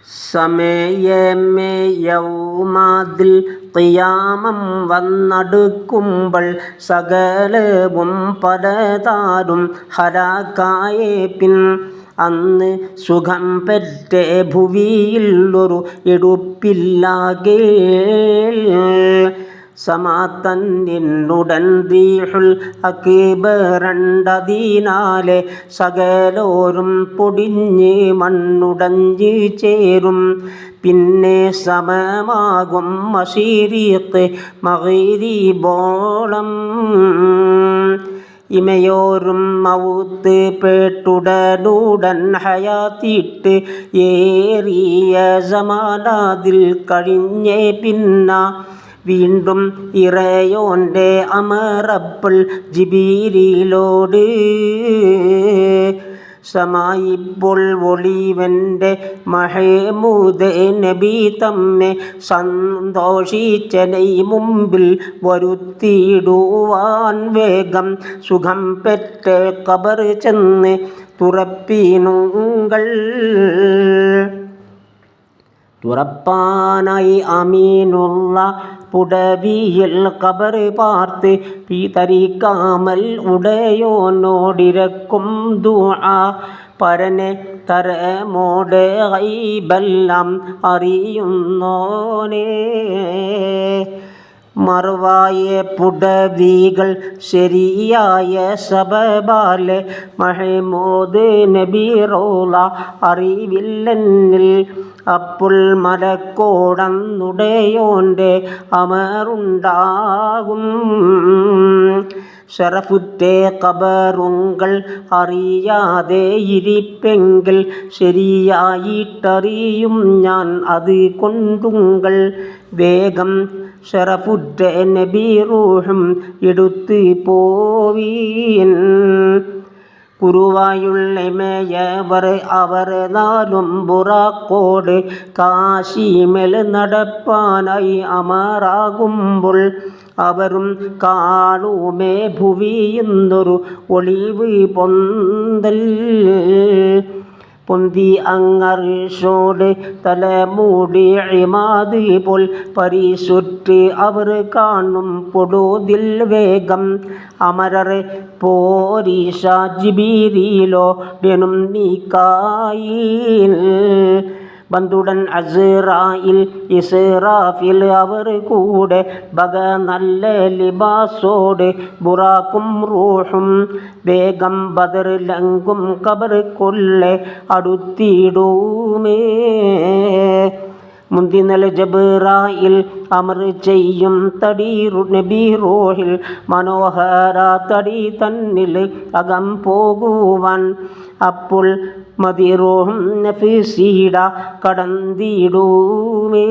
സമയമേ യൗമദിൽ ഖിയാമം വന്നടുക്കുമ്പോൾ സകലവും പലതാരും ഹലാക്കായേ പിൻ അന്ന് സുഖം പെറ്റേ ഭുവിയിൽ ഒരു എടുപ്പില്ലാകേൽ സമാതന്നിനുടൻ റീഹുൽ അക്ബറണ്ടതിനാലെ സകലോരും പൊടിഞ്ഞ് മണ്ണുടഞ്ഞ് ചേരും. പിന്നെ സമമാകും മശരീഖ് മഗ്രിബോളം. ഇമയോരും മൗത്ത് പേട്ടുടനുടൻ ഹയാത്തിട്ട് ഏറിയ സമാനാതിൽ കഴിഞ്ഞേ പിന്ന വീണ്ടും ഇറയോൻ്റെ അമറപ്പോൾ ജിബീരിലോട് സമായിപ്പോൾ ഒളിവൻ്റെ മഹമൂദ് നബി തമ്മെ സന്തോഷിച്ചനെ മുമ്പിൽ വരുത്തിയിടുവാൻ വേഗം സുഖം പെറ്റ ഖബർ ചെന്ന് തുറപ്പാനായി അമീനുള്ള പുടവിയിൽ ഖബർ പാർത്ത് പീതരിക്കാമൽ ഉടയോനോടിരക്കും ദുആ പരനെ തരമോടെ ഗൈബെല്ലാം അറിയുന്നോനേ. മറവായ പുടവികൾ ശരിയായ സബബാലെ മഹമൂദ് നബി റൗള അറിവില്ലെന്നിൽ. അപ്പോൾ മലക്കോടന്നുടയോൻ്റെ അമറുണ്ടാകും. ശറഫുറ്റേ ഖബറുകൾ അറിയാതെ ഇരിപ്പെങ്കിൽ ശരിയായിട്ടറിയും ഞാൻ അത് കൊണ്ടുങ്ങൾ. വേഗം ശറഫുറ്റ നബി റൂഹും എടുത്ത് പോവീൻ. കുറുവായുള്ളമയവർ അവർ നാലും ബുറാക്കോട് കാശിമേൽ നടപ്പാനായി അമറാകുമ്പോൾ അവരും കാണുമേ ഭുവിയെന്നൊരു ഒളിവ് പൊന്തൽ. പൊന്തി അങ്ങർഷോട് തലമൂടി ഇമാദ് പോൽ പരിശുറ്റ് അവർ കാണും പൊടുതിൽ വേഗം അമരർ പോരീഷ ജിബീരിലോടെനും മീകായിൽ. ബന്ധുടൻ അസ്റായിൽ ഇസ്റാഫിൽ അവർ കൂടെ ബഗ നല്ല ലിബാസോട് ബുറാക്കും റൂഹും വേഗം ബദർ ലങ്കും ഖബർ കൊല്ലെ അടുത്തിടുമേ. മുന്തിനൽ ജബ്രായിൽ അമർ ചെയ്യും തടീറു നബി റൂഹിൽ മനോഹര തടി തന്നിൽ അകം പോകുവാൻ. അപ്പോൾ മദിറൂഹും നഫീസീട കടന്നിടുമേ.